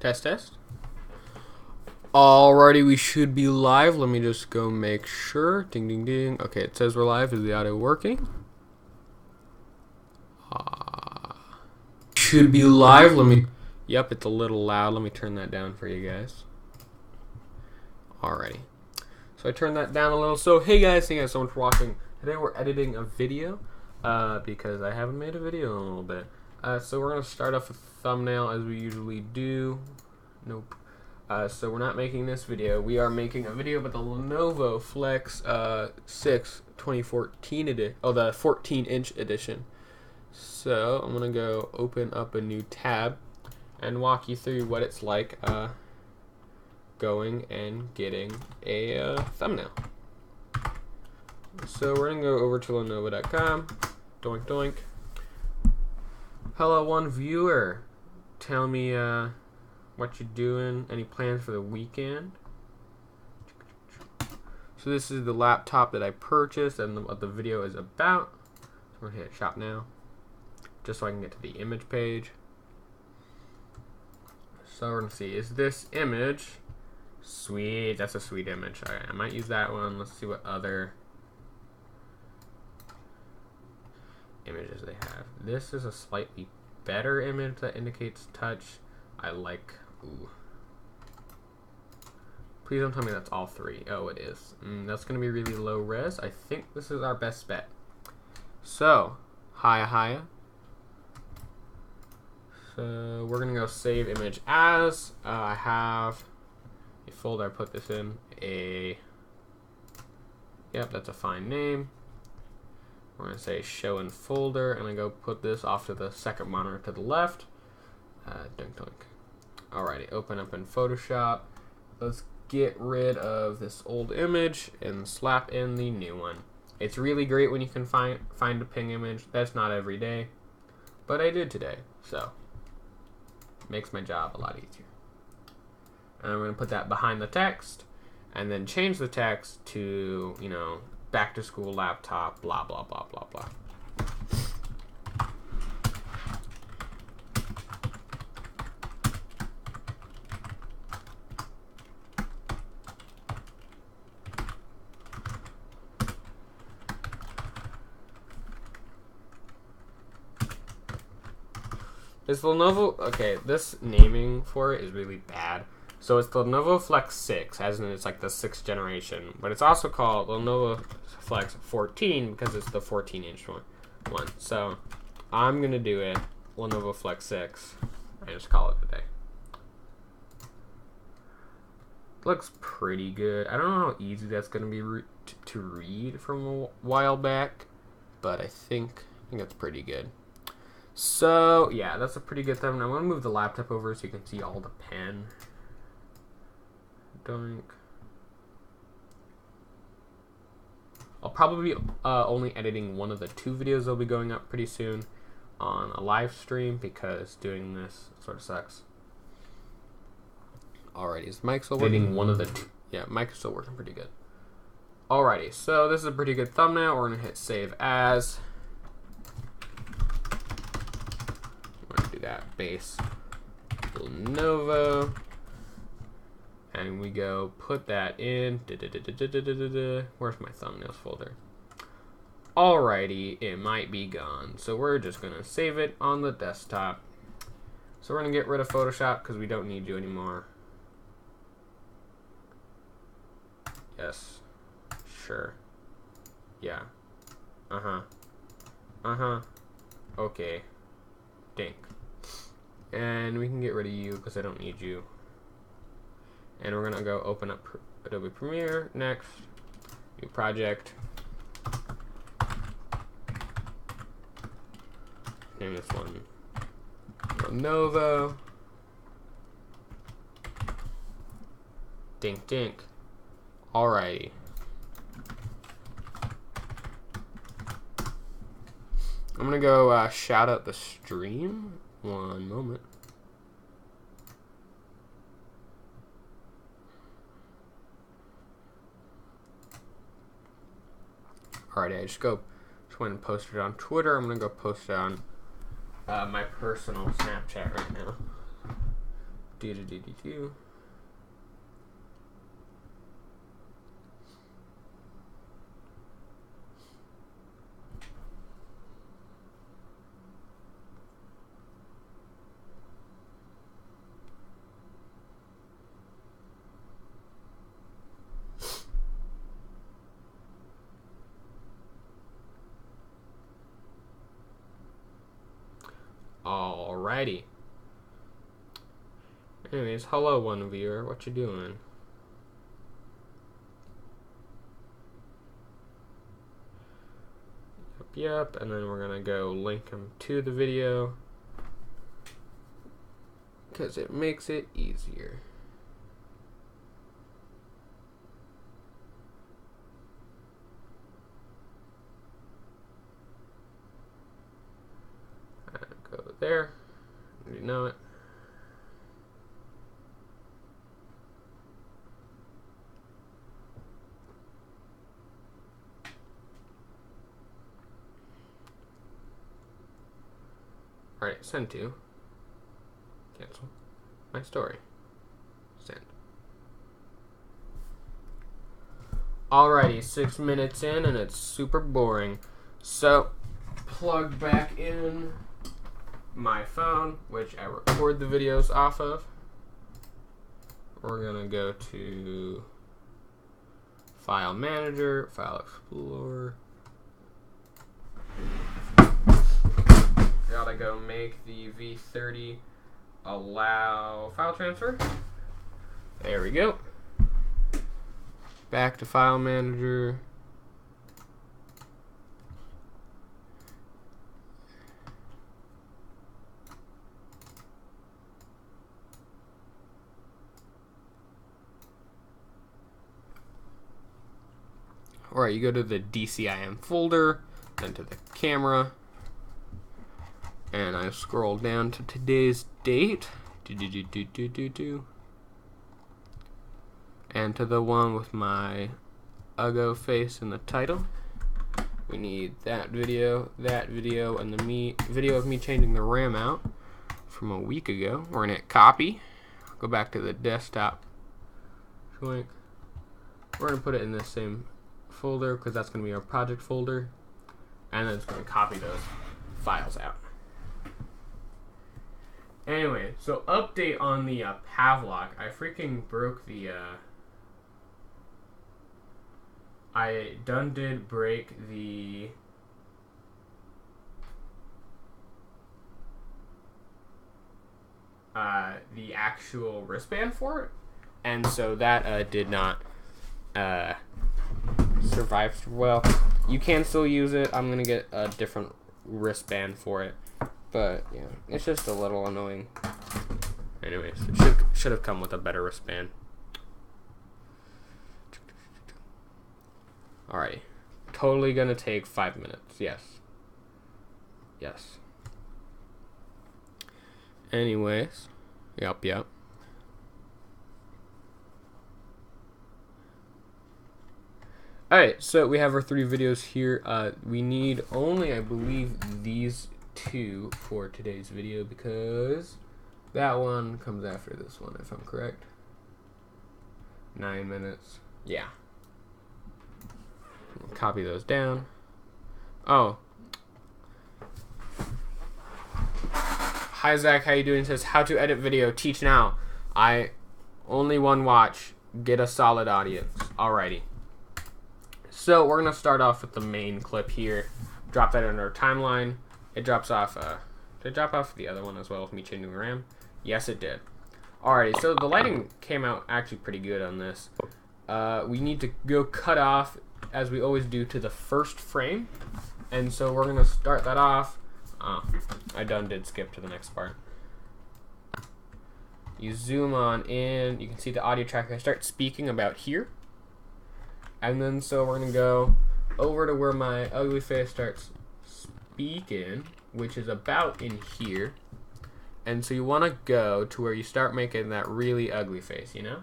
Test, test. Alrighty, we should be live. Let me just go make sure. Ding, ding, ding. Okay, it says we're live. Is the audio working? Should be live. Let me... Yep, it's a little loud. Let me turn that down for you guys. Alrighty. So I turned that down a little. So, hey guys, thank you guys so much for watching. Today we're editing a video because I haven't made a video in a little bit. So we're going to start off with a thumbnail as we usually do. Nope. So we're not making this video. We are making a video about the Lenovo Flex 6 2014 edition. Oh, the 14-inch edition. So I'm going to go open up a new tab and walk you through what it's like going and getting a thumbnail. So we're going to go over to Lenovo.com. Doink, doink. Hello, one viewer. Tell me what you doing. Any plans for the weekend? So this is the laptop that I purchased and what the video is about. So we're going to hit shop now, just so I can get to the image page. So we're going to see, is this image sweet? That's a sweet image. Alright, I might use that one. Let's see what other images they have. This is a slightly better image that indicates touch. I like. Ooh. Please don't tell me that's all three. Oh, it is. That's going to be really low res. I think this is our best bet. So, hiya. So, we're going to go save image as. I have a folder. I put this in. Yep, that's a fine name. We're going to say show in folder, and I go put this off to the second monitor to the left. Dunk dunk. Alrighty, open up in Photoshop. Let's get rid of this old image and slap in the new one. It's really great when you can find a ping image. That's not every day, but I did today, so makes my job a lot easier. And I'm going to put that behind the text, and then change the text to, you know, back to school laptop, blah, blah, blah, blah, blah. This Lenovo, okay, this naming for it is really bad. So it's the Lenovo Flex 6, as in it's like the 6th generation, but it's also called Lenovo Flex 14 because it's the 14-inch one. So I'm going to do it Lenovo Flex 6 and just call it a day. Looks pretty good. I don't know how easy that's going to be to read from a while back, but I think it's pretty good. So yeah, that's a pretty good thumbnail. I'm going to move the laptop over so you can see all the pen. Doink. I'll probably be only editing one of the 2 videos that'll be going up pretty soon on a live stream because doing this sort of sucks. Alrighty, is mic still working? Editing one of the 2. Yeah, mic is still working pretty good. Alrighty, so this is a pretty good thumbnail. We're gonna hit save as. We're gonna do that base Lenovo. And we go put that in. Where's my thumbnails folder? Alrighty, it might be gone. So we're just going to save it on the desktop. So we're going to get rid of Photoshop because we don't need you anymore. Yes. Sure. Yeah. Okay. Dink. And we can get rid of you because I don't need you. And we're going to go open up Adobe Premiere. Next. New project. Name this one Lenovo. Dink dink. Alrighty. I'm going to go shout out the stream. One moment. Alright, I just went and posted it on Twitter. I'm gonna go post it on my personal Snapchat right now. Do. Alrighty. Anyways, hello one viewer, what you doing? Yep, and then we're gonna go link them to the video because it makes it easier. Go there. You know it. Alright, send to. Cancel. My story. Send. Alrighty, 6 minutes in and it's super boring. So, plug back in my phone, which I record the videos off of. We're gonna go to File Manager, File Explorer. Gotta go make the V30 allow file transfer. There we go. Back to File Manager. Alright, you go to the DCIM folder, then to the camera, and I scroll down to today's date, and to the one with my Uggo face in the title. We need that video, and the video of me changing the RAM out from a week ago. We're gonna hit copy, go back to the desktop link. We're gonna put it in this same folder because that's going to be our project folder, and then it's going to copy those files out. Anyway, so update on the Pavlok. I freaking broke the I did break the actual wristband for it, and so that did not survived well. You can still use it. I'm gonna get a different wristband for it, but yeah, it's just a little annoying. Anyways, it should have come with a better wristband. Alrighty, totally gonna take 5 minutes. Yes. Anyways, yep. Alright, so we have our 3 videos here. We need only, I believe, these 2 for today's video because that one comes after this one, if I'm correct. 9 minutes. Yeah. Copy those down. Oh. Hi Zach, how you doing? It says, how to edit video, teach now. Only one watch, get a solid audience. Alrighty. So we're gonna start off with the main clip here. Drop that in our timeline. It drops off. Did it drop off the other one as well with me changing the RAM? Yes, it did. Alrighty, so the lighting came out actually pretty good on this. We need to go cut off, as we always do, to the first frame. And so we're gonna start that off. I did skip to the next part. You zoom on in, you can see the audio track. I start speaking about here. And then so we're gonna go over to where my ugly face starts speaking, which is about in here. And so you wanna go to where you start making that really ugly face, you know?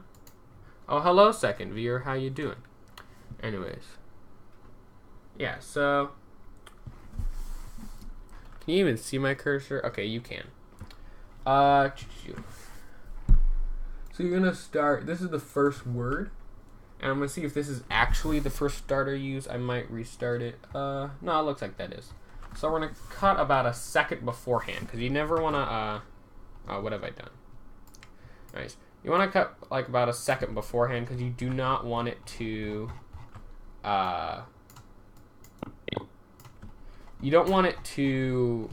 Oh, hello second viewer, how you doing? Anyways. Yeah, so can you even see my cursor? Okay, you can. So you're gonna start. This is the first word, and I'm gonna see if this is actually the first start I use. I might restart it. No, it looks like that is. So we're gonna cut about a second beforehand because you never wanna. What have I done? Nice. You wanna cut like about a second beforehand because you do not want it to. You don't want it to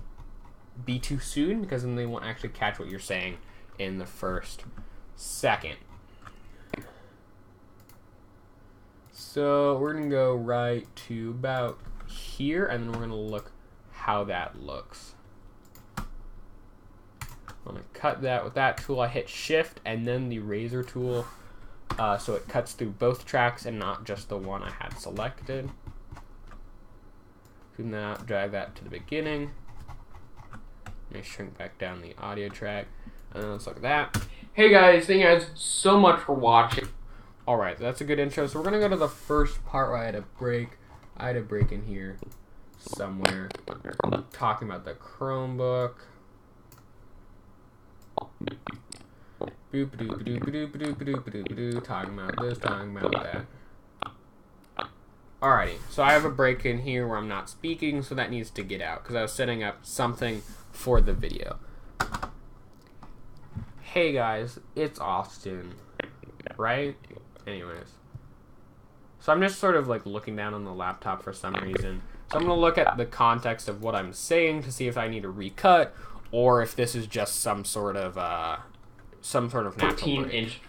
be too soon because then they won't actually catch what you're saying in the first second. So we're going to go right to about here, and then we're going to look how that looks. I'm going to cut that with that tool. I hit shift and then the razor tool so it cuts through both tracks and not just the one I had selected. Now drag that to the beginning. Let me shrink back down the audio track. And then let's look at that. Hey guys, thank you guys so much for watching. Alright, that's a good intro. So we're going to go to the first part where I had a break. I had a break in here somewhere. Talking about the Chromebook. Talking about this, talking about that. Alrighty, so I have a break in here where I'm not speaking, so that needs to get out because I was setting up something for the video. Hey guys, it's Austin, right? Anyways, so I'm just sort of like looking down on the laptop for some reason. So I'm going to look at the context of what I'm saying to see if I need to recut or if this is just some sort of natural 14-inch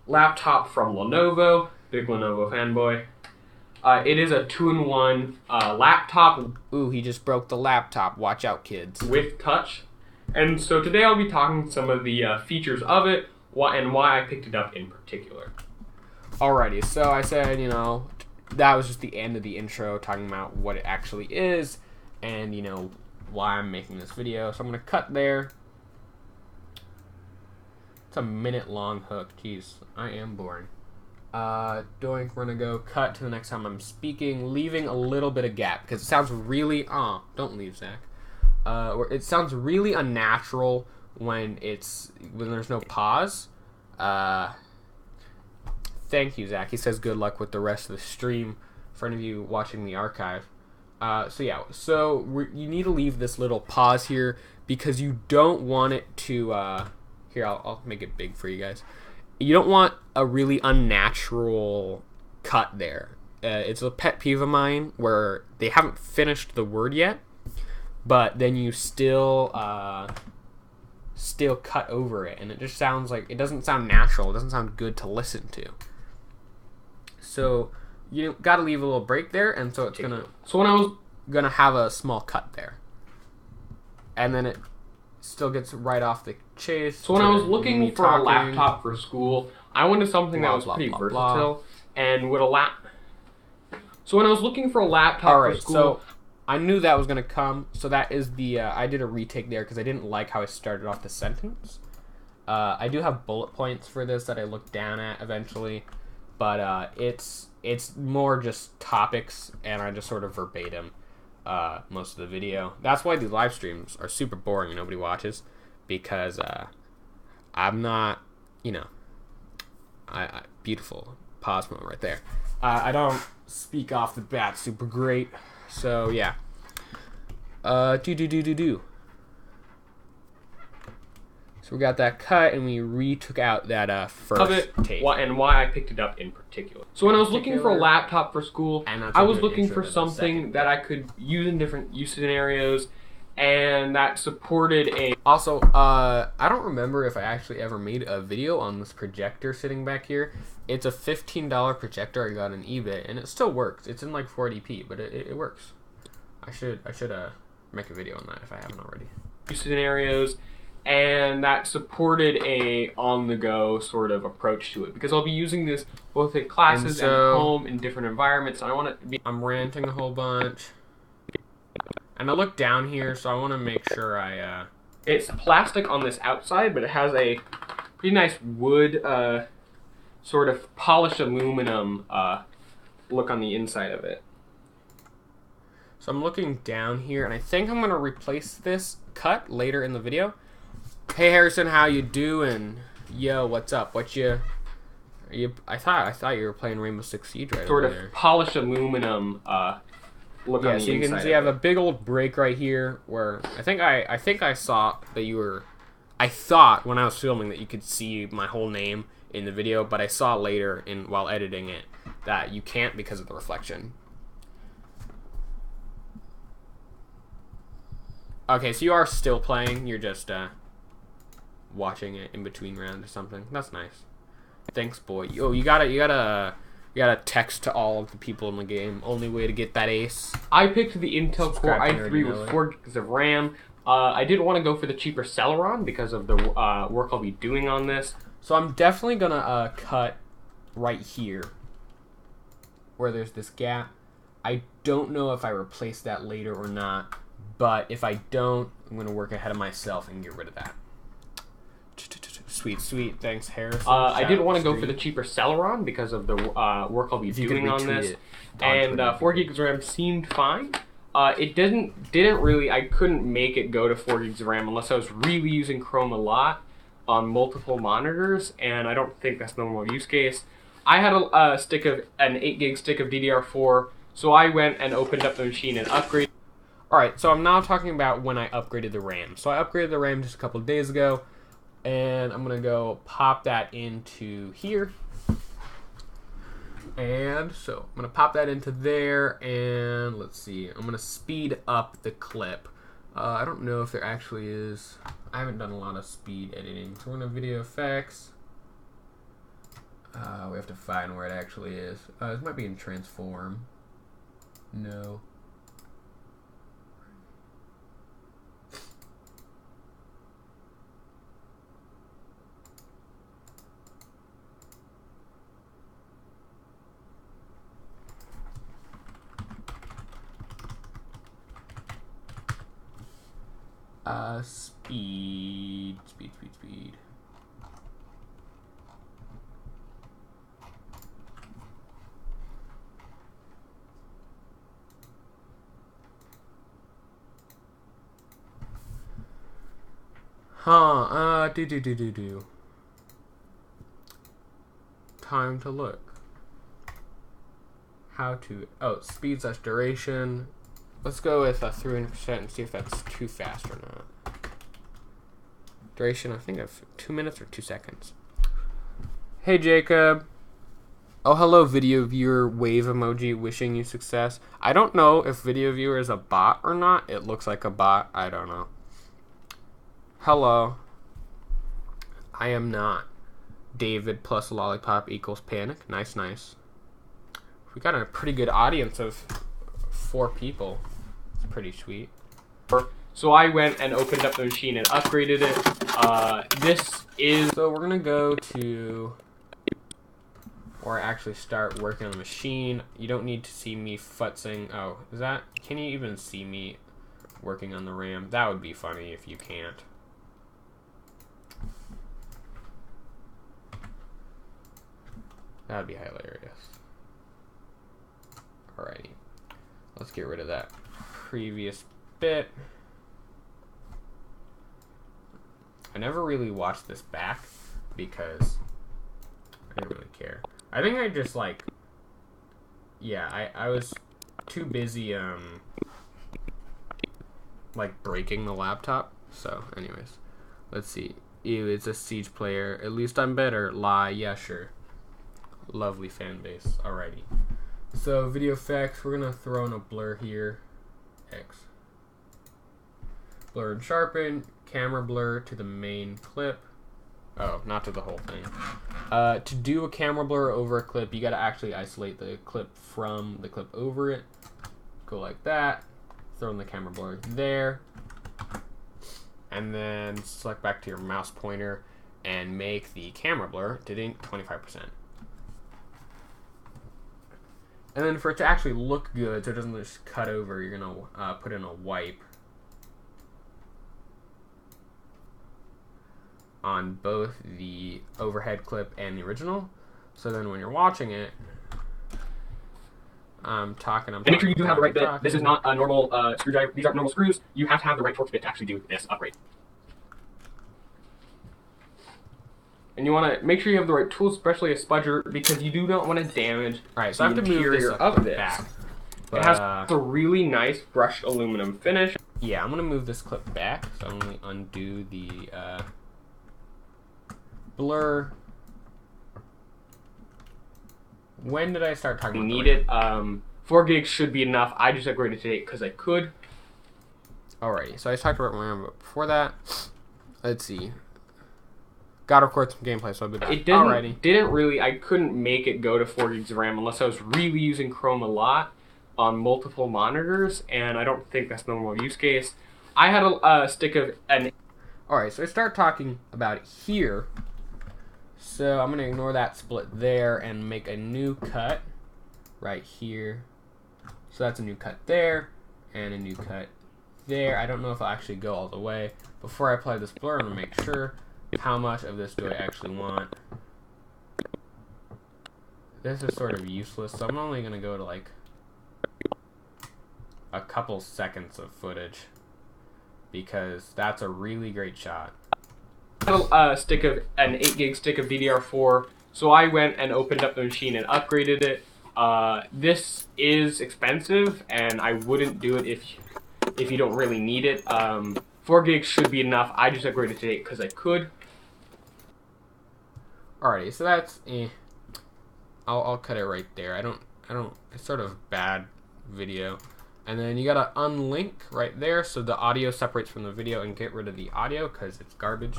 laptop from Lenovo. Big Lenovo fanboy. It is a 2-in-1 laptop. Ooh, he just broke the laptop. Watch out, kids. With touch. And so today I'll be talking some of the features of it and why I picked it up in particular. Alrighty, so I said, you know, that was just the end of the intro talking about what it actually is and, you know, why I'm making this video. So I'm going to cut there. It's a minute-long hook. Jeez, I am boring. We're gonna go cut to the next time I'm speaking, leaving a little bit of gap because it sounds really don't leave, Zach. It sounds really unnatural when there's no pause. Thank you, Zach. He says good luck with the rest of the stream for any of you watching the archive. So you need to leave this little pause here because you don't want it to here, I'll make it big for you guys. You don't want a really unnatural cut there. It's a pet peeve of mine where they haven't finished the word yet, but then you still cut over it, and it just sounds like it doesn't sound natural. It doesn't sound good to listen to. So you got to leave a little break there, and so it's gonna have a small cut there, and then it still gets right off the chase. So when I was looking for a laptop for school, I wanted something that was pretty versatile and would allow. So when I was looking for a laptop for school, so I knew that was gonna come. So that is the I did a retake there because I didn't like how I started off the sentence. I do have bullet points for this that I look down at eventually, but it's more just topics, and I just sort of verbatim most of the video. That's why these live streams are super boring and nobody watches, because I'm not, you know, I beautiful pause moment right there. I don't speak off the bat super great, so yeah. So we got that cut, and we retook out that first tape. And why I picked it up in particular. So when I was looking for a laptop for school, I was looking for something that I could use in different use scenarios, and that supported a... Also, I don't remember if I actually ever made a video on this projector sitting back here. It's a $15 projector I got on eBay, and it still works. It's in like 480p, but it works. I should make a video on that if I haven't already. Use scenarios, and that supported a on-the-go sort of approach to it, because I'll be using this both in classes and at home in different environments. And I want it to be... I'm ranting a whole bunch, and I look down here, so I want to make sure I... It's plastic on this outside, but it has a pretty nice wood, sort of polished aluminum look on the inside of it. So I'm looking down here, and I think I'm going to replace this cut later in the video. Hey Harrison, how you doing? Yo, what's up? What you? Are you? I thought you were playing Rainbow Six Siege right sort over of there. polished aluminum look on the so you can see I have a big old break right here where I think I saw that you were. I thought when I was filming that you could see my whole name in the video, but I saw later while editing it that you can't because of the reflection. Okay, so you are still playing. You're just watching it in between rounds or something. That's nice. Thanks, boy. Oh, you gotta text to all of the people in the game. Only way to get that ace. I picked the Intel Core i3 with 4 gigs of RAM. I didn't want to go for the cheaper Celeron because of the work I'll be doing on this. So I'm definitely gonna cut right here where there's this gap. I don't know if I replace that later or not, but if I don't, I'm gonna work ahead of myself and get rid of that. Sweet, sweet. Thanks, Harrison. I didn't want to go for the cheaper Celeron because of the work I'll be doing on this. And 4 gigs of RAM seemed fine. It didn't really. I couldn't make it go to 4 gigs of RAM unless I was really using Chrome a lot on multiple monitors, and I don't think that's the normal use case. I had an 8 gig stick of DDR4, so I went and opened up the machine and upgraded. Alright, so I'm now talking about when I upgraded the RAM. So I upgraded the RAM just a couple of days ago, and I'm going to go pop that into here. And so I'm going to pop that into there, and let's see. I'm going to speed up the clip. I don't know if there actually is. I haven't done a lot of speed editing. So we're going to video effects. We have to find where it actually is. This might be in transform. No. Speed. Do. Time to look. How to, speed / duration. Let's go with 300% and see if that's too fast or not. Duration, I think of 2 minutes or 2 seconds. Hey, Jacob. Oh, hello, video viewer wave emoji wishing you success. I don't know if video viewer is a bot or not. It looks like a bot. I don't know. Hello. I am not. David plus lollipop equals panic. Nice, nice. We got a pretty good audience of 4 people. It's pretty sweet. So I went and opened up the machine and upgraded it. So we're going to go to... Or actually start working on the machine. You don't need to see me futzing. Oh, is that... Can you even see me working on the RAM? That would be funny if you can't. That would be hilarious. Alrighty. Let's get rid of that previous bit. I never really watched this back because I didn't really care. I think I just like, yeah, I was too busy like breaking the laptop. So anyways, let's see. Ew, it's a Siege player. At least I'm better. Lie. Yeah, sure. Lovely fan base. Alrighty. So video effects, we're gonna throw in a blur here. X. Blur and sharpen. Camera blur to the main clip. Oh, not to the whole thing. To do a camera blur over a clip, you gotta actually isolate the clip from the clip over it. Go like that. Throw in the camera blur there. And then select back to your mouse pointer and make the camera blur to 25%. And then for it to actually look good, so it doesn't just cut over, you're gonna put in a wipe on both the overhead clip and the original. So then when you're watching it, I'm talking. And make sure you do have the right bit. This is not a normal screwdriver. These aren't normal screws. You have to have the right Torx bit to actually do this upgrade. And And you want to make sure you have the right tools, especially a spudger, because you do not want to damage Alright, so the I have to move this interior of this. back. But, It has a really nice brushed aluminum finish. yeah, I'm going to move this clip back. So I'm going to undo the blur. When did I start talking You about need it. 4 gigs should be enough. I just upgraded today because I could. Alrighty, so I talked about RAM, but before that, let's see. Gotta record some gameplay, so I'll be back. It didn't really, I couldn't make it go to 4 gigs of RAM unless I was really using Chrome a lot on multiple monitors, and I don't think that's the normal use case. I had a stick of an... Alright, so I start talking about it here. So I'm going to ignore that split there and make a new cut right here. So that's a new cut there and a new cut there. I don't know if I'll actually go all the way. Before I apply this blur, I'm going to make sure how much of this do I actually want. This is sort of useless, so I'm only going to go to like a couple seconds of footage because that's a really great shot. A stick of an 8 gig stick of DDR4, so I went and opened up the machine and upgraded it. This is expensive, and I wouldn't do it if you don't really need it. 4 gigs should be enough. I just upgraded today because I could. Alrighty, so that's I'll cut it right there. I don't. It's sort of bad video. And then you gotta unlink right there so the audio separates from the video and get rid of the audio because it's garbage.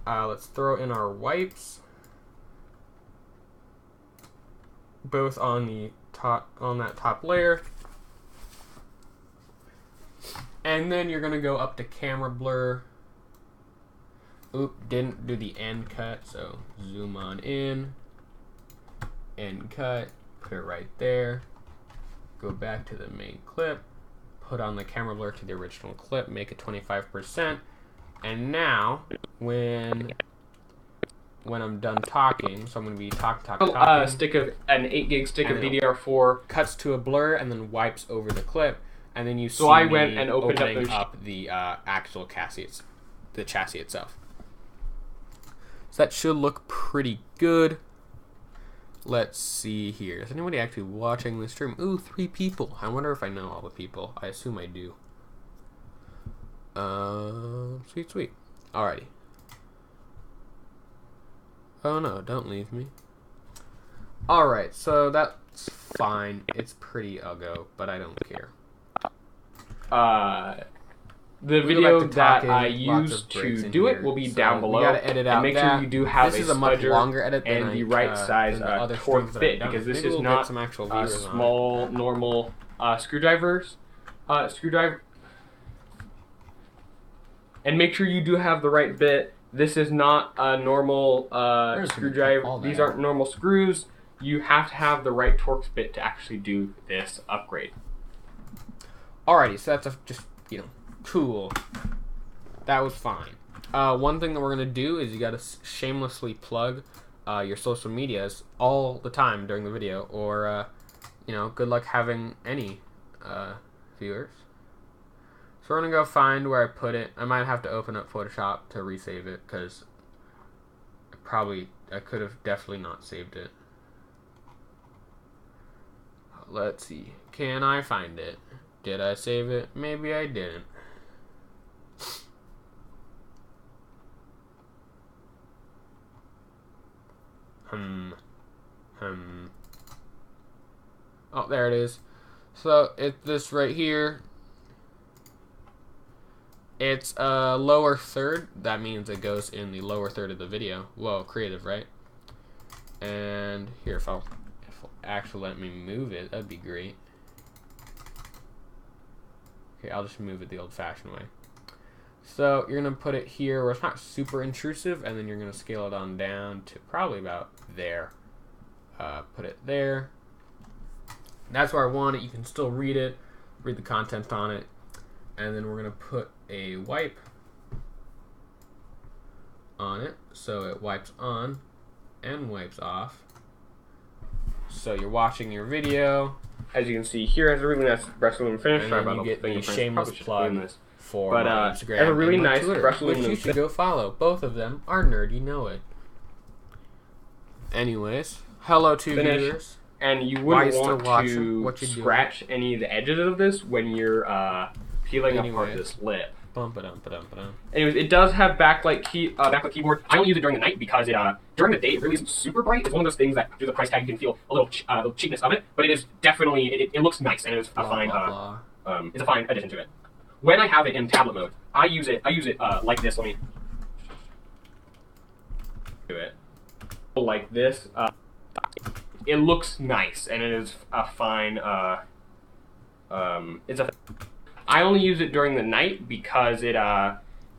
Let's throw in our wipes, both on the top, on that top layer. And then you're gonna go up to camera blur. Oop, didn't do the end cut, so zoom on in, end cut, put it right there. Go back to the main clip, put on the camera blur to the original clip, make it 25%, and now when I'm done talking, so I'm going to be talking. Stick of an 8 gig stick of DDR4 cuts to a blur and then wipes over the clip, and then you see I went and opened up the actual chassis, the chassis itself. So that should look pretty good. Let's see here. Is anybody actually watching this stream? Ooh, 3 people. I wonder if I know all the people. I assume I do. Sweet, sweet. Alrighty. Oh no, don't leave me. Alright, so that's fine. It's pretty uggo, but I don't care. The video that I used to do it will be down below. You gotta edit out and make sure you do have this is a much longer edit than and the right size torque bit, because this is not small normal screwdrivers. And make sure you do have the right bit. This is not a normal screwdriver. These aren't normal screws. You have to have the right Torx bit to actually do this upgrade. Alrighty, so that's just, cool. That was fine. One thing that we're going to do is you got to shamelessly plug your social medias all the time during the video, or, good luck having any viewers. So we're going to go find where I put it. I might have to open up Photoshop to resave it, because I could have definitely not saved it. Let's see. Can I find it? Did I save it? Maybe I didn't. Oh, there it is. So it's this right here. It's a lower third. That means it goes in the lower third of the video. Whoa, creative, right? And here, if it'll actually let me move it, that'd be great. Okay, I'll just move it the old-fashioned way. So you're going to put it here where it's not super intrusive, and then you're going to scale it on down to probably about there. Put it there. That's where I want it. You can still read it, read the content on it. And then we're going to put a wipe on it, so it wipes on and wipes off. So you're watching your video. As you can see here, has a really nice brushed aluminum finish. And then you get the shameless plug for But my Instagram. I have a really and my nice Twitter, brushed which aluminum you should go follow. Both of them are Nerdy Know It. Anyways, hello to viewers. And you wouldn't want to doing? scratch any of the edges of this when you're peeling apart this lip. Anyways, it does have backlight keyboard. I don't use it during the night because it during the day it really isn't super bright. It's one of those things that through the price tag you can feel a little the cheapness of it, but it is definitely it looks nice and it is a fine it's a fine addition to it. When I have it in tablet mode, I use it like this. Let me do it like this. It looks nice and it is a fine. I only use it during the night because it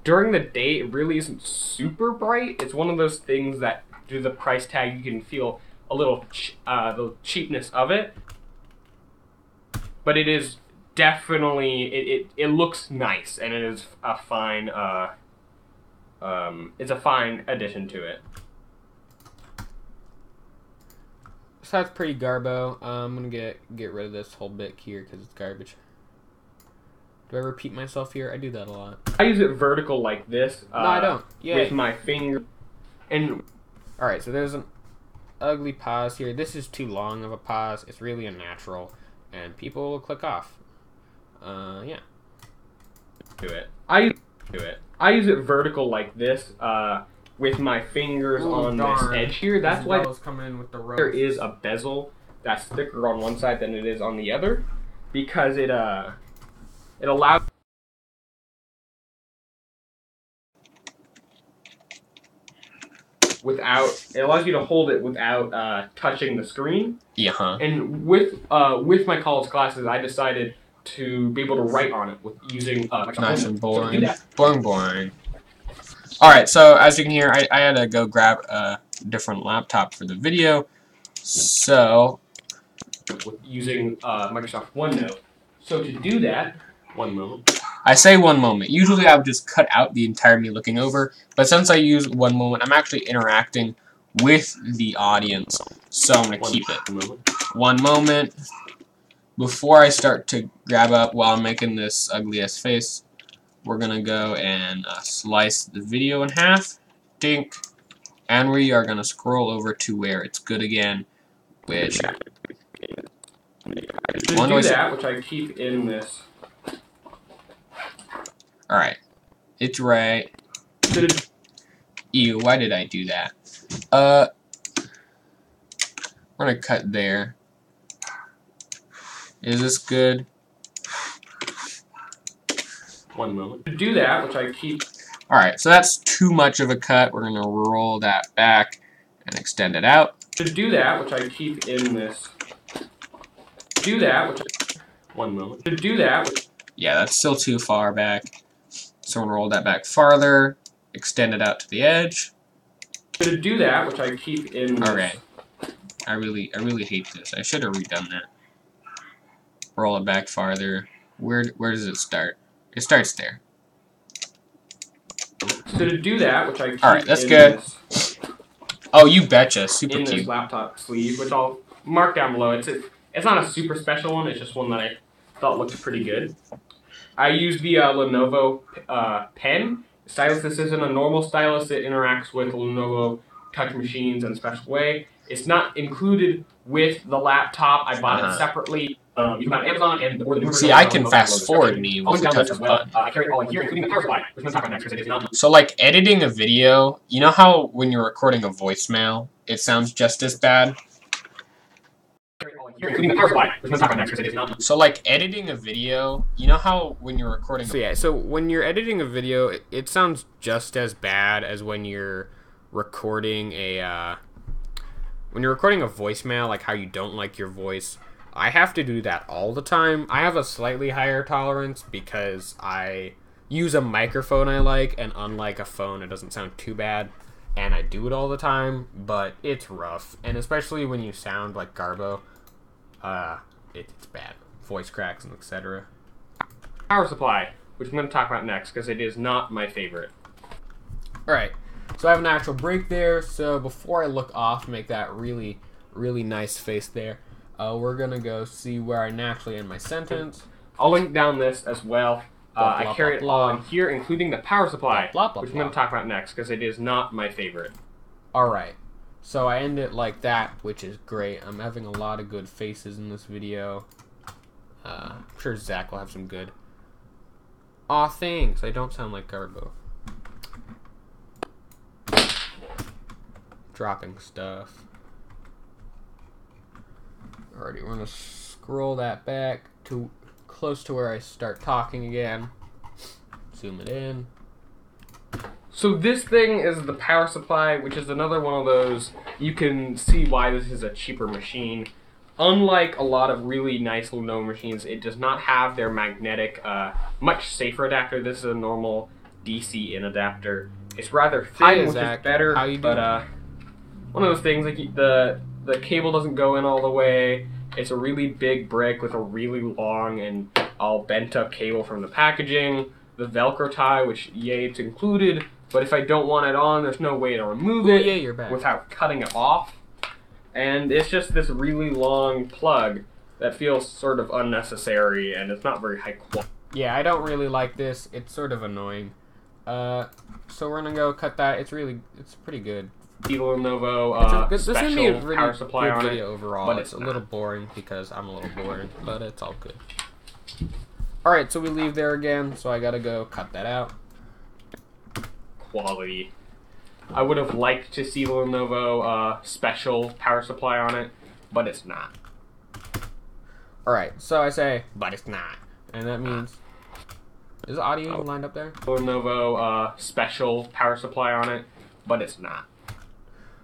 during the day it really isn't super bright. It's one of those things that through the price tag you can feel a little the cheapness of it, but it is definitely it looks nice and it is a fine it's a fine addition to it. So that's pretty garbo. I'm gonna get rid of this whole bit here because it's garbage. Do I repeat myself here? I do that a lot. I use it vertical like this. No, I don't. Yeah. With my finger. And all right, so there's an ugly pause here. This is too long of a pause. It's really unnatural, and people will click off. Yeah. Do it. I use it vertical like this. With my fingers on this edge here. That's why coming in with the there is a bezel that's thicker on one side than it is on the other, because it allows you to hold it without touching the screen. Yeah. And with my college classes, I decided to be able to write on it with using nice and boring. So boring. Alright, so as you can hear, I had to go grab a different laptop for the video. So, using Microsoft OneNote. So to do that, one moment. I say one moment. Usually I would just cut out the entire me looking over, but since I use one moment, I'm actually interacting with the audience. So I'm going to keep it. One moment. Before I start to grab up while I'm making this ugliest face, we're going to go and slice the video in half. Dink. And we are going to scroll over to where it's good again, which... To do that, which I keep in this. Alright. It's right. Ew, why did I do that? We're going to cut there. Is this good? One moment. To do that, which I keep... Alright, so that's too much of a cut. We're going to roll that back and extend it out. To do that, which I keep in this... Do that, which... One moment. To do that... Yeah, that's still too far back. So we're going to roll that back farther, extend it out to the edge. To do that, which I keep in this... Alright. I really hate this. I should have redone that. Roll it back farther. Where does it start? It starts there. So to do that, which I keep Alright, that's good. Oh, you betcha. Super in cute. This laptop sleeve, which I'll mark down below. It's not a super special one. It's just one that I thought looked pretty good. I use the Lenovo pen stylus. This isn't a normal stylus. It interacts with Lenovo touch machines in a special way. It's not included with the laptop. I bought it separately. You can buy it on Amazon and the See, I can fast forward me with the touch of button. I carry it all in here, including the power supply, which I'm going to talk about next because it is not. So, like, editing a video, you know how when you're recording a voicemail, it sounds just as bad? Including the power supply, which I'm going to talk about next because it is not. So, like, editing a video, you know how when you're recording... So when you're editing a video, it sounds just as bad as when you're recording a... When you're recording a voicemail, like how you don't like your voice... I have to do that all the time. I have a slightly higher tolerance because I use a microphone I like, and unlike a phone, it doesn't sound too bad. And I do it all the time, but it's rough. And especially when you sound like Garbo, it's bad. Voice cracks and etc. Power supply, which I'm going to talk about next because it is not my favorite. Alright, so I have an actual break there, so before I look off, make that really, really nice face there. We're going to go see where I naturally end my sentence. I'll link down this as well. I carry it all in here, including the power supply, which I'm going to talk about next, because it is not my favorite. Alright, so I end it like that, which is great. I'm having a lot of good faces in this video. I'm sure Zach will have some good. Aw, thanks. I don't sound like Garbo. Dropping stuff. Alrighty, we're gonna scroll that back to close to where I start talking again. Zoom it in. So this thing is the power supply, which is another one of those, you can see why this is a cheaper machine. Unlike a lot of really nice Lenovo machines, it does not have their magnetic, much safer adapter. This is a normal DC in adapter. It's rather thin, which is better, but one of those things, like the cable doesn't go in all the way. It's a really big brick with a really long and all bent up cable from the packaging. The Velcro tie, which yay, it's included, but if I don't want it on, there's no way to remove it without cutting it off. And it's just this really long plug that feels sort of unnecessary, and it's not very high quality. Yeah, I don't really like this. It's sort of annoying. So we're gonna go cut that. It's pretty good. The Lenovo this is gonna be a really power supply good on video it, overall. but It's a little boring because I'm a little bored, but it's all good. Alright, so we leave there again, so I gotta go cut that out. Quality. I would have liked to see the Lenovo special power supply on it, but it's not. Alright, so I say, but it's not. And that means... Is the audio lined up there? Lenovo special power supply on it, but it's not.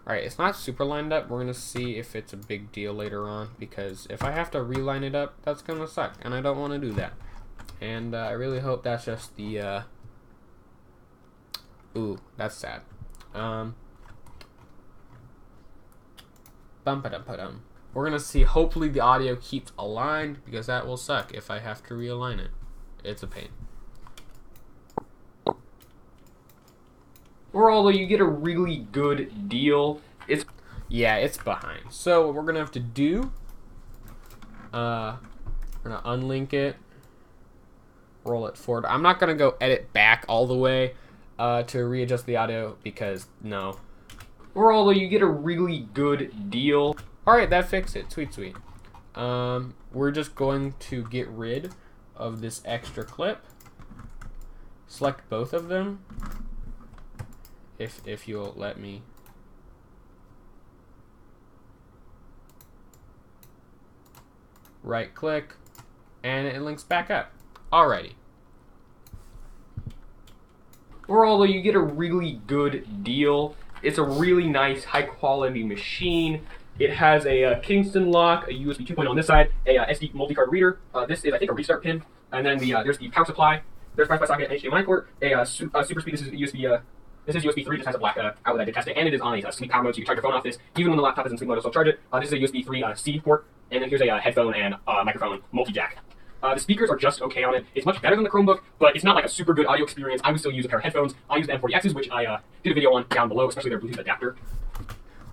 Alright, it's not super lined up. We're going to see if it's a big deal later on, because if I have to reline it up, that's going to suck, and I don't want to do that. And I really hope that's just the... Ooh, that's sad. Bum-pa-dum-pa-dum. We're going to see, hopefully the audio keeps aligned, because that will suck if I have to realign it. It's a pain. Or although you get a really good deal, it's... Yeah, it's behind. So what we're going to have to do, we're going to unlink it, roll it forward. I'm not going to go edit back all the way to readjust the audio, because no. Or although you get a really good deal. Alright, that fixed it. Sweet, sweet. We're just going to get rid of this extra clip. Select both of them. If you'll let me. Right click, and it links back up. Alrighty. Or although you get a really good deal, it's a really nice, high quality machine. It has a Kingston lock, a USB 2.0 on this side, a SD multi-card reader. This is, I think, a restart pin. And then there's the power supply. There's Wi-Fi socket, HDMI port, a super speed. This is USB. This is USB 3. Just has a black outlet. I did test it, and it is on a sleep power mode, so you can charge your phone off this. Even when the laptop is in sleep mode, it'll still charge it. This is a USB 3 C port, and then here's a headphone and microphone multi-jack. The speakers are just okay on it. It's much better than the Chromebook, but it's not like a super good audio experience. I would still use a pair of headphones. I use the M40Xs, which I did a video on down below, especially their Bluetooth adapter.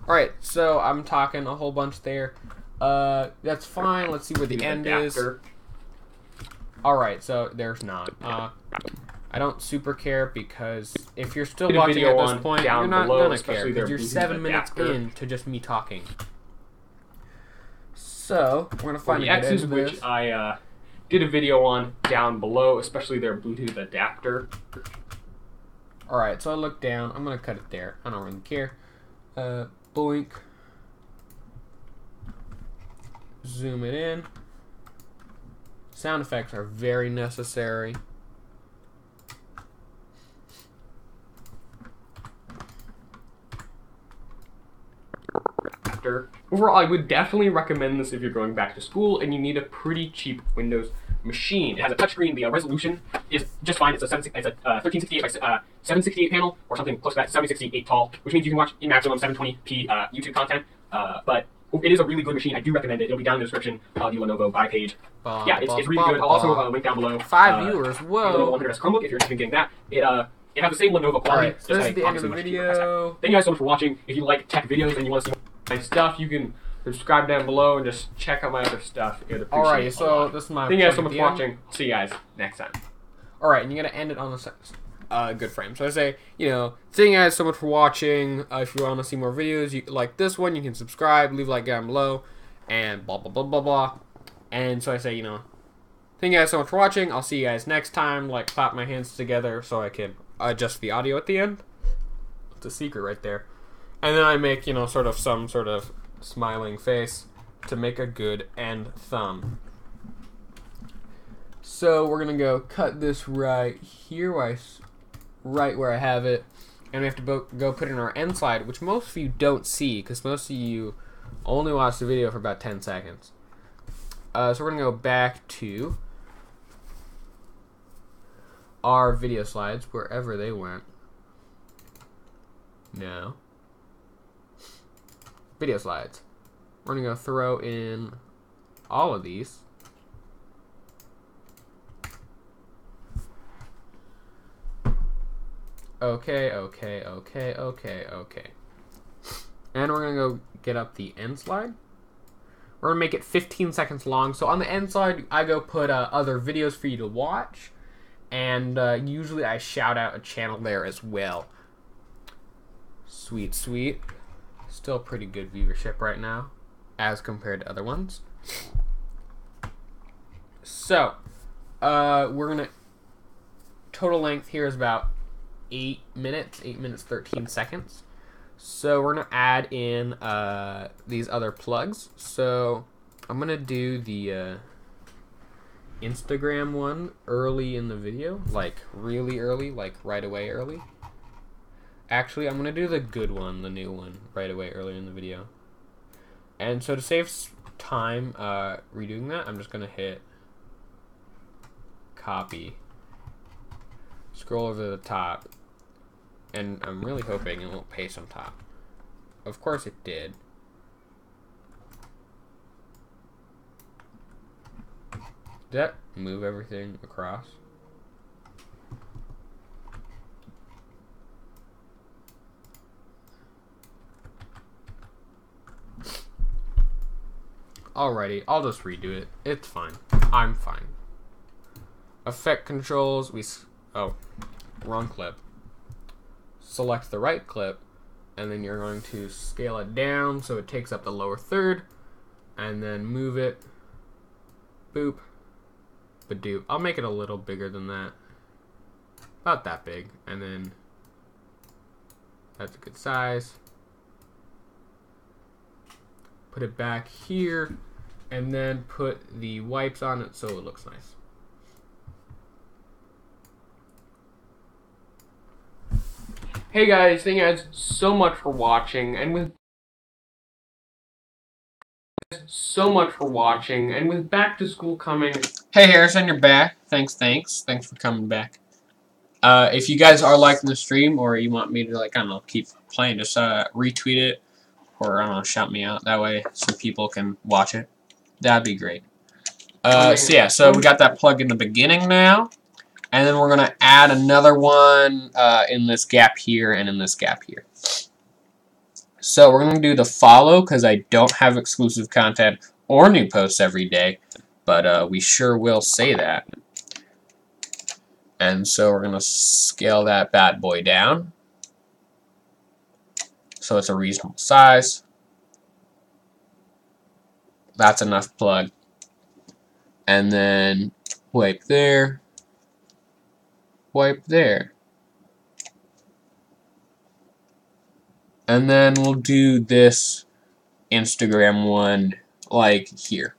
Alright, so I'm talking a whole bunch there. That's fine. Let's see where the end is. Alright, so there's not. I don't super care, because if you're still watching at this point, you're not going to care, because you're 7 minutes in to just me talking. So, we're going to find the X's, which I did a video on down below, especially their Bluetooth adapter. Alright, so I look down. I'm going to cut it there. I don't really care. Boink. Zoom it in. Sound effects are very necessary. Overall, I would definitely recommend this if you're going back to school and you need a pretty cheap Windows machine. It has a touchscreen. The resolution is just fine. It's a 1368 by 768 panel, or something close to that, 7068 tall, which means you can watch in maximum 720p YouTube content. But it is a really good machine. I do recommend it. It'll be down in the description of the Lenovo buy page. Yeah, it's really good. I'll also link down below. 5 viewers. Whoa. The Lenovo 100S Chromebook if you're interested in getting that. It has the same Lenovo quality. Alright, so this is the end of the video. Thank you guys so much for watching. If you like tech videos and you want to see my stuff, you can subscribe down below and just check out my other stuff. Alright, so this is my... Thank you guys so much for watching. See you guys next time. Alright, and you're going to end it on a good frame. So I say, you know, thank you guys so much for watching. If you want to see more videos, you like this one, you can subscribe, leave a like down below, and blah, blah, blah, blah, blah. And so I say, you know, thank you guys so much for watching. I'll see you guys next time. Like, clap my hands together so I can adjust the audio at the end. It's a secret right there. And then I make, you know, some sort of smiling face to make a good end thumb. So we're going to go cut this right here, right where I have it. And we have to go put it in our end slide, which most of you don't see, because most of you only watch the video for about 10 seconds. So we're going to go back to our video slides, wherever they went. No. Video slides. We're going to go throw in all of these. Okay. And we're going to go get up the end slide. We're going to make it 15 seconds long. So on the end slide, I go put other videos for you to watch. And usually I shout out a channel there as well. Sweet. Still pretty good viewership right now, as compared to other ones. So, we're going to... Total length here is about 8 minutes. 8 minutes, 13 seconds. So, we're going to add in these other plugs. So, I'm going to do the... Instagram one early in the video, like really early, like right away early. Actually, I'm gonna do the good one, the new one, right away early in the video. And so to save time redoing that, I'm just gonna hit copy, scroll over to the top, and I'm really hoping it won't paste on top. Of course it did. Did that move everything across? Alrighty, I'll just redo it. It's fine. I'm fine. Effect controls, wrong clip. Select the right clip, and then you're going to scale it down so it takes up the lower third, and then move it. Boop. Badoop. I'll make it a little bigger than that. About that big. And then that's a good size. Put it back here. And then put the wipes on it so it looks nice. Hey guys, thank you guys so much for watching. And with back to school coming. Hey Harrison, you're back. Thanks for coming back. If you guys are liking the stream, or you want me to, like, I don't know, keep playing, just retweet it, or I don't know, shout me out. That way some people can watch it. That'd be great. So we got that plug in the beginning now, and then we're gonna add another one in this gap here and in this gap here. So we're gonna do the follow, because I don't have exclusive content or new posts every day. But we sure will say that. And so we're going to scale that bad boy down so it's a reasonable size. That's enough plug. And then wipe there. Wipe there. And then we'll do this Instagram one like here.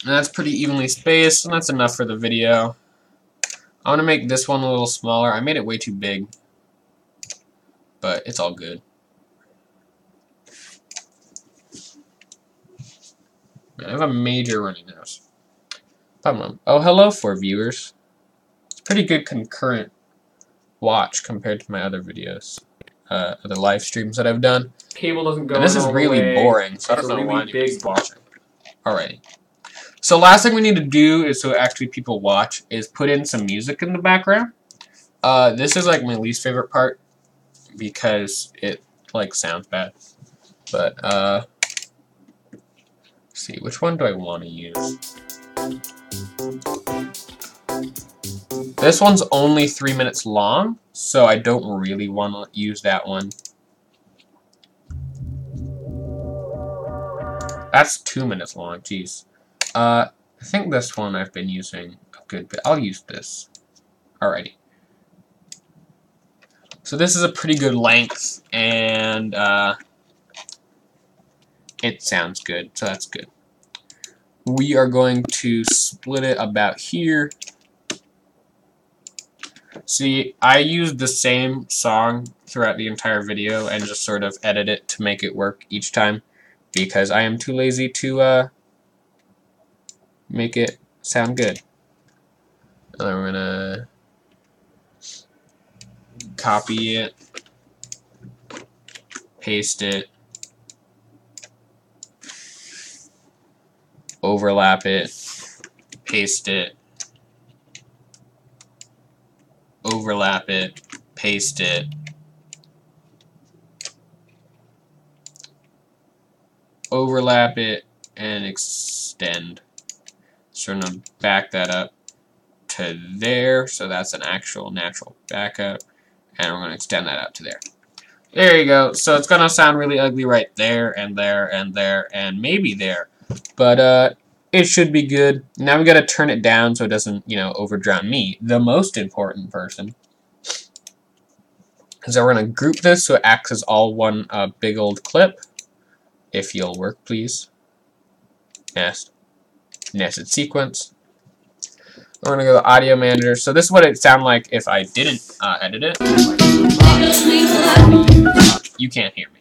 And that's pretty evenly spaced, and that's enough for the video. I want to make this one a little smaller. I made it way too big, but it's all good. Man, I have a major runny nose. Oh, hello, 4 viewers. It's pretty good concurrent watch compared to my other videos, other live streams that I've done. Cable doesn't go. And this is really boring, so I don't know why anybody's watching. Alrighty. So last thing we need to do is, so actually people watch, is put in some music in the background. This is like my least favorite part because it like sounds bad. But let's see, which one do I want to use? This one's only 3 minutes long, so I don't really want to use that one. That's 2 minutes long, jeez. I think this one I've been using a good bit. I'll use this. Alrighty. So this is a pretty good length, and it sounds good, so that's good. We are going to split it about here. See, I used the same song throughout the entire video and just sort of edit it to make it work each time because I am too lazy to make it sound good. And then we're gonna copy it, paste it, overlap it, paste it, overlap it, paste it, overlap it, and extend. So we're going to back that up to there, so that's an actual natural backup, and we're going to extend that out to there. There you go. So it's going to sound really ugly right there, and there, and there, and maybe there. But it should be good. Now we got to turn it down so it doesn't, you know, overdrown me, the most important person. So we're going to group this so it acts as all one big old clip. If you'll work, please. Nested sequence. We're going to go to Audio Manager. So this is what it sound like if I didn't edit it. You can't hear me.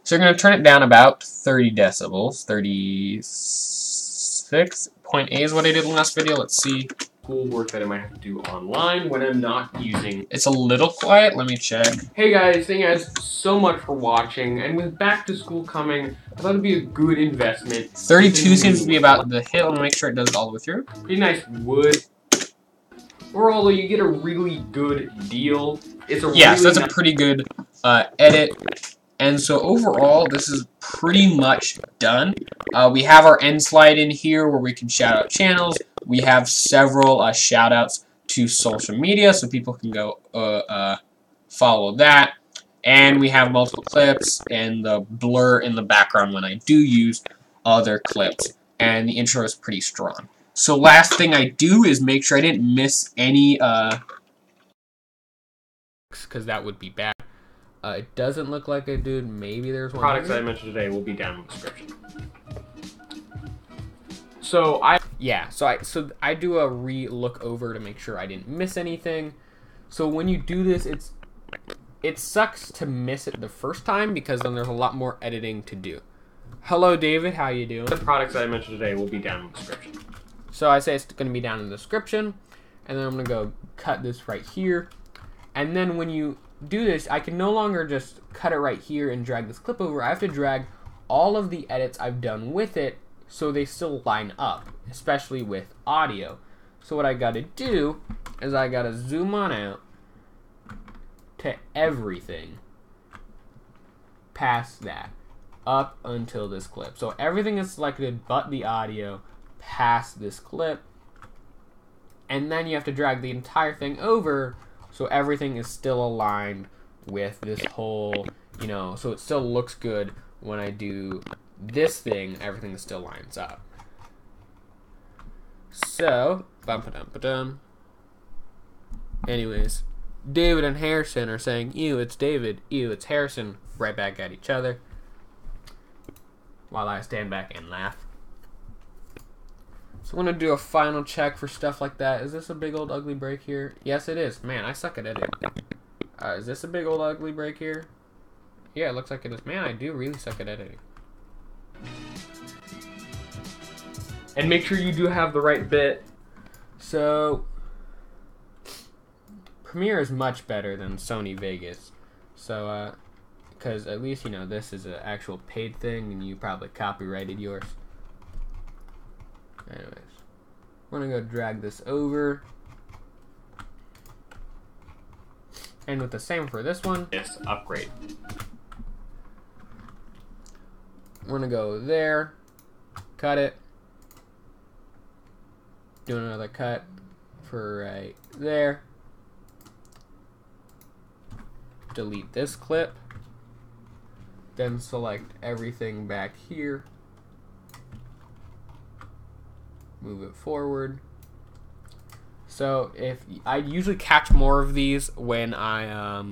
So we're going to turn it down about 30 decibels. 36.8 is what I did in the last video. Let's see. Cool work that I might have to do online when I'm not using. It's a little quiet. Let me check. Hey guys, thank you guys so much for watching. And with back to school coming, I thought it'd be a good investment. 32 seems to be about the hit. Let me make sure it does it all the way through. Pretty nice wood. Overall, you get a really good deal. It's a yeah, really so that's a pretty good edit. And so overall, this is pretty much done. We have our end slide in here where we can shout out channels. We have several shout outs to social media, so people can go follow that. And we have multiple clips and the blur in the background when I do use other clips. And the intro is pretty strong. So last thing I do is make sure I didn't miss any because that would be bad. It doesn't look like I did. Maybe there's one. Products that I mentioned today will be down in the description. So I do a re-look over to make sure I didn't miss anything. So when you do this, it sucks to miss it the first time because then there's a lot more editing to do. Hello, David. How you doing? The products that I mentioned today will be down in the description. So I say it's going to be down in the description, and then I'm going to go cut this right here. And then when you do this, I can no longer just cut it right here and drag this clip over. I have to drag all of the edits I've done with it so they still line up, especially with audio. So what I got to do is I got to zoom on out to everything past that up until this clip. So everything is selected but the audio past this clip, and then you have to drag the entire thing over so everything is still aligned with this whole, you know, so it still looks good when I do this thing, everything still lines up. So, bum-ba-dum-ba-dum. Anyways, David and Harrison are saying, ew, it's David, ew, it's Harrison, right back at each other, while I stand back and laugh. So I'm going to do a final check for stuff like that. Is this a big old ugly break here? Yes, it is. Man, I suck at editing. Is this a big old ugly break here? Yeah, it looks like it is. Man, I do really suck at editing. And make sure you do have the right bit. So, Premiere is much better than Sony Vegas. So, because at least, you know, this is an actual paid thing and you probably copyrighted yours. Anyways, we're going to go drag this over. And with the same for this one. Yes, upgrade. We're going to go there, cut it, do another cut, for right there. Delete this clip. Then select everything back here. Move it forward. So if I usually catch more of these when I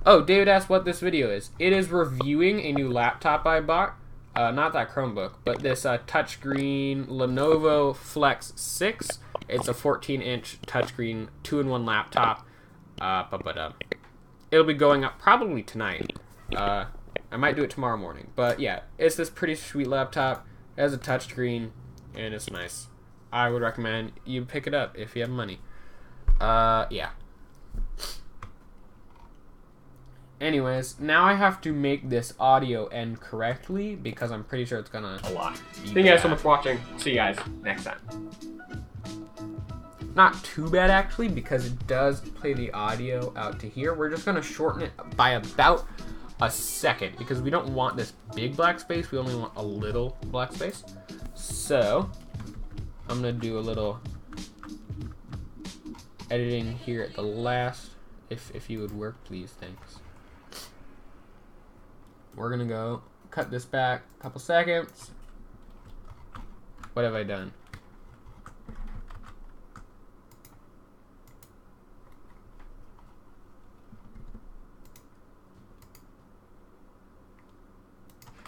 oh, David asked what this video is. It is reviewing a new laptop I bought. Not that Chromebook, but this touchscreen Lenovo Flex 6. It's a 14-inch touchscreen 2-in-1 laptop. It'll be going up probably tonight. I might do it tomorrow morning. But yeah, it's this pretty sweet laptop. It has a touchscreen, and it's nice. I would recommend you pick it up if you have money. Yeah. Anyways, now I have to make this audio end correctly because I'm pretty sure it's gonna a lot. Thank you guys so much for watching. See you guys next time. Not too bad actually because it does play the audio out to here. We're just gonna shorten it by about a second because we don't want this big black space. We only want a little black space. So I'm gonna do a little editing here at the last. If you would work, please, thanks. We're gonna go cut this back a couple seconds. What have I done?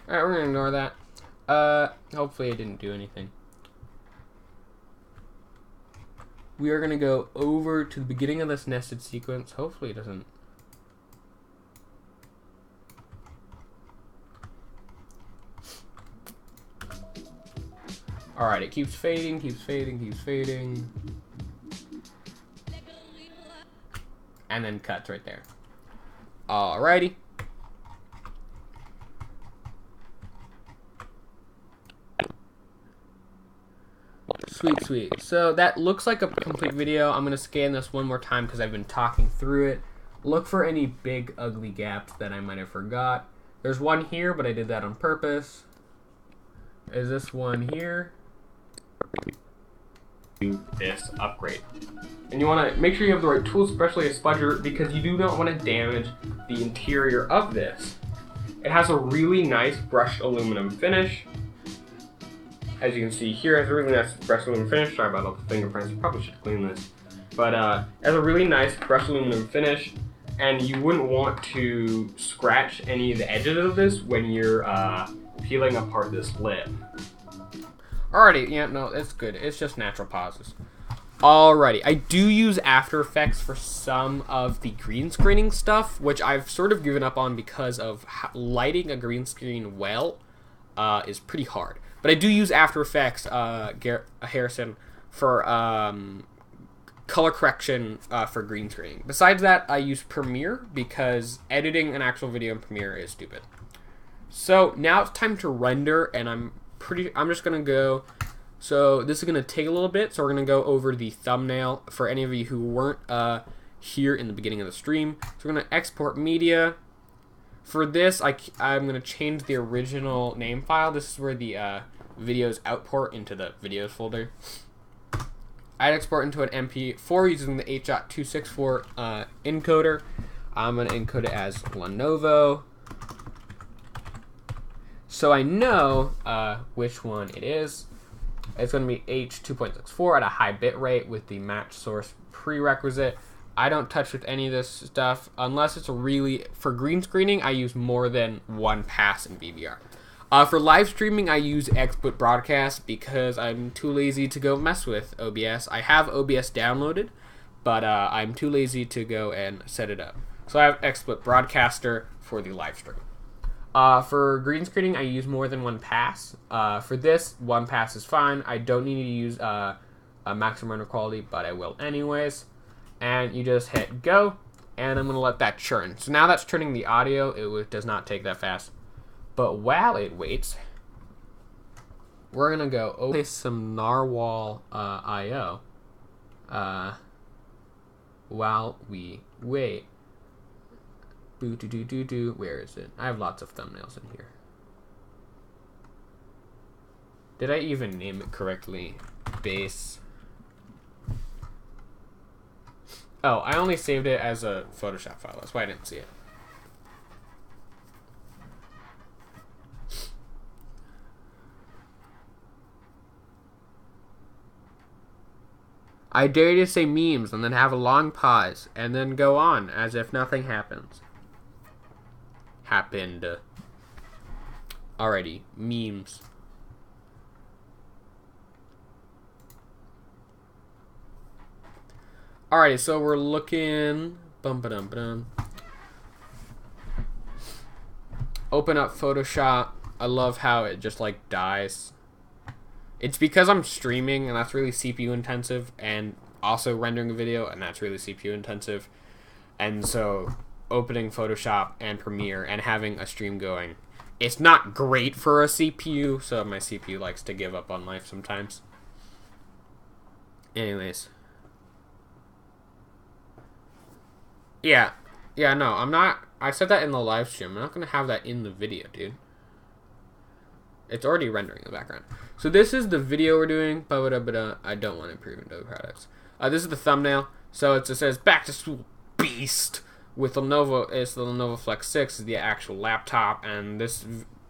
Alright, we're gonna ignore that. Hopefully I didn't do anything. We are gonna go over to the beginning of this nested sequence. Hopefully it doesn't. Alright, it keeps fading, keeps fading, keeps fading. And then cuts right there. Alrighty. Sweet, sweet. So that looks like a complete video. I'm going to scan this one more time because I've been talking through it. Look for any big, ugly gaps that I might have forgot. There's one here, but I did that on purpose. Is this one here? This upgrade. And you want to make sure you have the right tools, especially a spudger, because you do not want to damage the interior of this. It has a really nice brushed aluminum finish. As you can see here, it has a really nice brushed aluminum finish. Sorry about all the fingerprints, I probably should clean this. But it has a really nice brushed aluminum finish, and you wouldn't want to scratch any of the edges of this when you're peeling apart this lip. Alrighty, yeah, no, it's good. It's just natural pauses. Alrighty, I do use After Effects for some of the green screening stuff, which I've sort of given up on because of lighting a green screen well is pretty hard. But I do use After Effects, Harrison, for color correction for green screening. Besides that, I use Premiere because editing an actual video in Premiere is stupid. So now it's time to render, and I'm just gonna go. So this is gonna take a little bit. So we're gonna go over the thumbnail for any of you who weren't here in the beginning of the stream. So we're gonna export media. For this, I'm going to change the original name file. This is where the videos output into the videos folder. I'd export into an MP4 using the H.264 encoder. I'm going to encode it as Lenovo. So I know which one it is. It's going to be H.2.64 at a high bit rate with the match source prerequisite. I don't touch with any of this stuff unless it's really, for green screening, I use more than one pass in VBR. For live streaming, I use XSplit Broadcast because I'm too lazy to go mess with OBS. I have OBS downloaded, but I'm too lazy to go and set it up. So I have XSplit Broadcaster for the live stream. For green screening, I use more than one pass. For this, one pass is fine. I don't need to use a maximum render quality, but I will anyways. And you just hit go, and I'm going to let that churn. So now that's turning the audio. It does not take that fast. But while it waits, we're going to go over some Narwhal IO while we wait. Boo-doo-doo-doo-doo. Where is it? I have lots of thumbnails in here. Did I even name it correctly? Base Oh, I only saved it as a Photoshop file. That's why I didn't see it. I dare you to say memes and then have a long pause and then go on as if nothing happens. Happened. Alrighty, memes. Alrighty, so we're looking. Bum-ba-dum-ba-dum. Open up Photoshop. I love how it just like dies. It's because I'm streaming and that's really CPU intensive, and also rendering a video and that's really CPU intensive. And so opening Photoshop and Premiere and having a stream going, it's not great for a CPU, so my CPU likes to give up on life sometimes. Anyways. Yeah, no, I'm not, I said that in the live stream. I'm not going to have that in the video, dude. It's already rendering in the background. So this is the video we're doing. I don't want to improve Adobe products. This is the thumbnail. So it says back to school beast with Lenovo. It's the Lenovo Flex 6 is the actual laptop, and this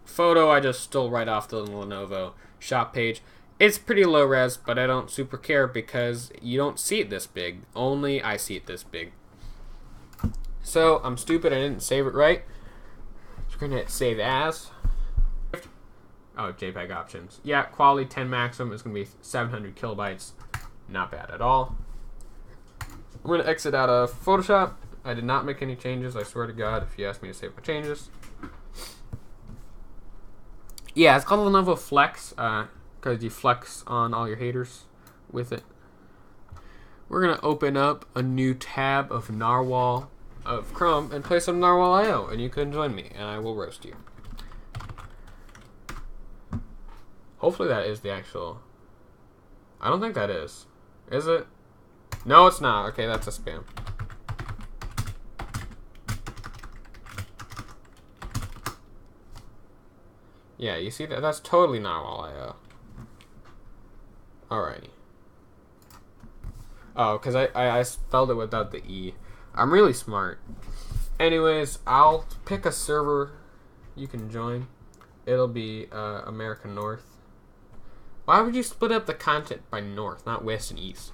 photo I just stole right off the Lenovo shop page. It's pretty low res, but I don't super care because you don't see it this big. Only I see it this big. So I'm stupid. I didn't save it right. So we're gonna hit save as. Oh, JPEG options. Yeah, quality 10 maximum is going to be 700 kilobytes. Not bad at all. I'm going to exit out of Photoshop. I did not make any changes. I swear to God, if you ask me to save my changes. Yeah, it's called Lenovo Flex because you flex on all your haters with it. We're going to open up a new tab of Narwhal of Chrome and play some Narwhal IO, and you can join me, and I will roast you. Hopefully that is the actual... I don't think that is. Is it? No, it's not. Okay, that's a spam. Yeah, you see that? That's totally Narwhal IO. Alrighty. Oh, because I spelled it without the E. I'm really smart. Anyways, I'll pick a server you can join. It'll be America North. Why would you split up the content by north, not west and east?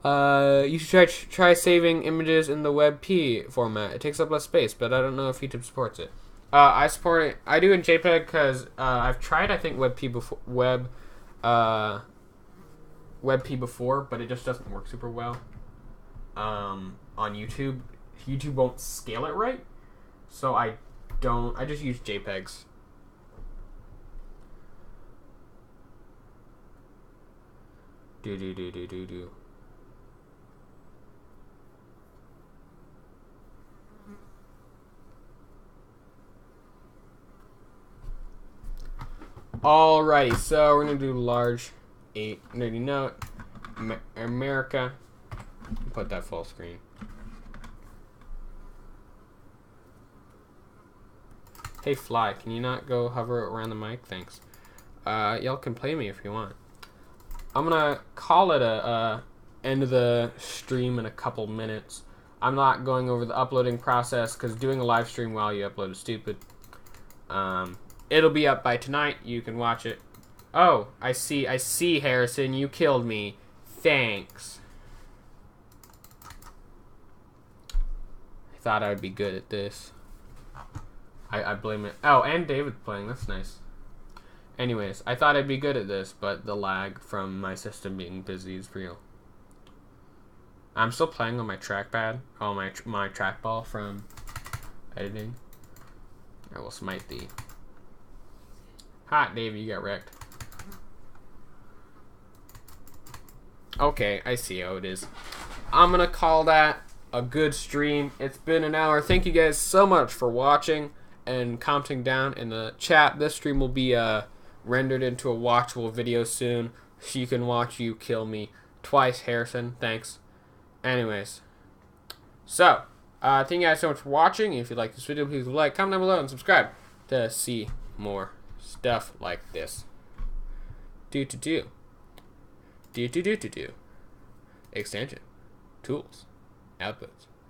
You should try saving images in the WebP format. It takes up less space, but I don't know if YouTube supports it. I support it. I do in JPEG because I've tried, I think, WebP before, but it just doesn't work super well. On YouTube, YouTube won't scale it right, so I just use JPEGs. Do. Alrighty, so we're gonna do large 890 note America. Put that full screen. Hey Fly, can you not go hover around the mic? Thanks. Y'all can play me if you want. I'm gonna call it a end of the stream in a couple minutes. I'm not going over the uploading process because doing a live stream while you upload is stupid. It'll be up by tonight. You can watch it. Oh, I see, Harrison. You killed me. Thanks. I thought I would be good at this. I blame it. Oh, and David's playing. That's nice. Anyways, I thought I'd be good at this, but the lag from my system being busy is real. I'm still playing on my trackpad. Oh, my trackball from editing. I will smite thee. Hot, David, you got wrecked. Okay, I see how it is. I'm gonna call that a good stream. It's been an hour. Thank you guys so much for watching and counting down in the chat. This stream will be rendered into a watchable video soon, so you can watch you kill me twice, Harrison. Thanks. Anyways, so thank you guys so much for watching. If you like this video, please like, comment down below, and subscribe to see more stuff like this. Do extension tools outputs.